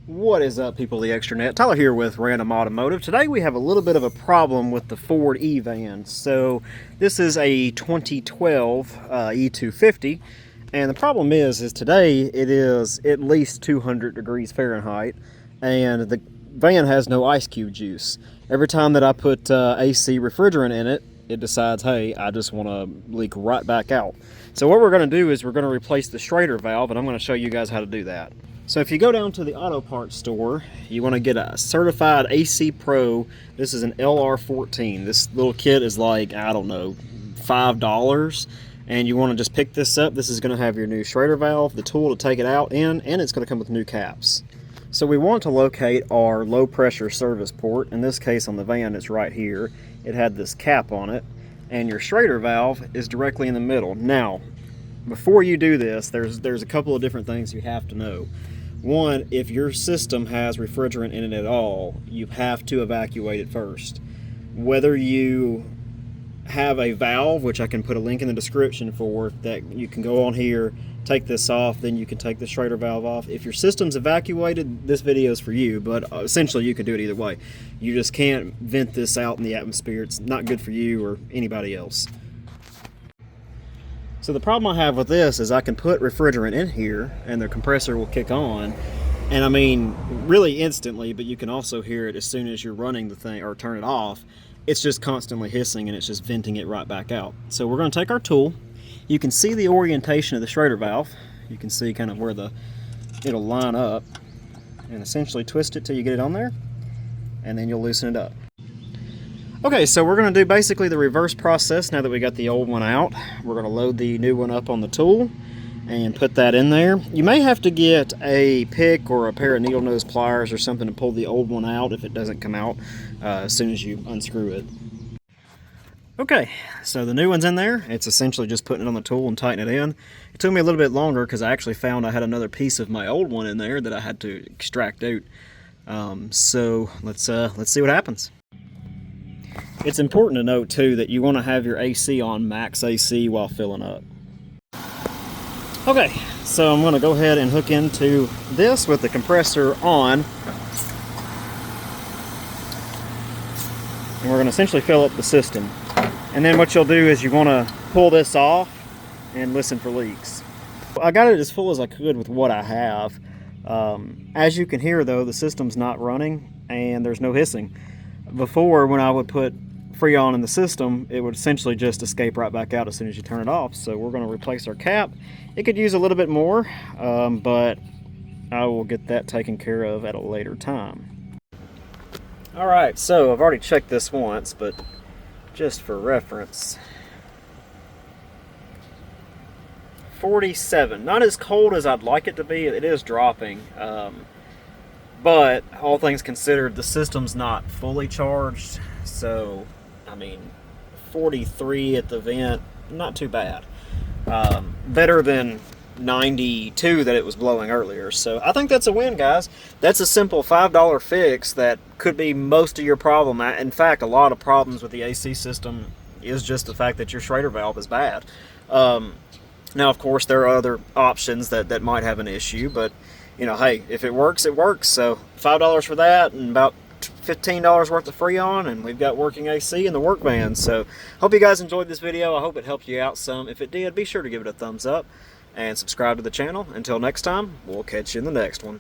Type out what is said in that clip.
What is up, people of the extranet? Tyler here with Random Automotive. Today we have a little bit of a problem with the Ford E-Van. So this is a 2012 E250, and the problem is today it is at least 200 degrees Fahrenheit, and the van has no ice cube juice. Every time that I put AC refrigerant in it, it decides, hey, I just want to leak right back out. So what we're going to do is we're going to replace the Schrader valve, and I'm going to show you guys how to do that. So if you go down to the auto parts store, you want to get a certified AC Pro. This is an LR14. This little kit is like, I don't know, $5. And you want to just pick this up. This is going to have your new Schrader valve, the tool to take it out in, and it's going to come with new caps. So we want to locate our low pressure service port. In this case on the van, it's right here. It had this cap on it, and your Schrader valve is directly in the middle. Now, before you do this, there's a couple of different things you have to know. One, if your system has refrigerant in it at all, you have to evacuate it first. Whether you have a valve, which I can put a link in the description for, that you can go on here, take this off, then you can take the Schrader valve off. If your system's evacuated, this video is for you, but essentially you can do it either way. You just can't vent this out in the atmosphere. It's not good for you or anybody else. So the problem I have with this is I can put refrigerant in here and the compressor will kick on, and I mean really instantly, but you can also hear it as soon as you're running the thing or turn it off. It's just constantly hissing and it's just venting it right back out. So we're going to take our tool. You can see the orientation of the Schrader valve. You can see kind of where it'll line up, and essentially twist it till you get it on there, and then you'll loosen it up. Okay, so we're going to do basically the reverse process now that we got the old one out. We're going to load the new one up on the tool and put that in there. You may have to get a pick or a pair of needle nose pliers or something to pull the old one out if it doesn't come out as soon as you unscrew it. Okay, so the new one's in there. It's essentially just putting it on the tool and tightening it in. It took me a little bit longer because I actually found I had another piece of my old one in there that I had to extract out. So let's see what happens. It's important to note too that you want to have your AC on max AC while filling up. Okay, so I'm going to go ahead and hook into this with the compressor on. And we're going to essentially fill up the system. And then what you'll do is you want to pull this off and listen for leaks. I got it as full as I could with what I have. As you can hear though, the system's not running and there's no hissing. Before, when I would put Freon in the system, it would essentially just escape right back out as soon as you turn it off. So we're going to replace our cap. It could use a little bit more, but I will get that taken care of at a later time. Alright, so I've already checked this once, but just for reference, 47. Not as cold as I'd like it to be. It is dropping. But all things considered, the system's not fully charged, so I mean 43 at the vent, not too bad. Better than 92 that it was blowing earlier. So I think that's a win, guys. That's a simple $5 fix that could be most of your problem. In fact, a lot of problems with the AC system is just the fact that your Schrader valve is bad. Now of course there are other options that might have an issue, but you know, hey, if it works, it works. So $5 for that and about $15 worth of Freon, and we've got working AC in the work van. So hope you guys enjoyed this video. I hope it helped you out some. If it did, be sure to give it a thumbs up and subscribe to the channel. Until next time, we'll catch you in the next one.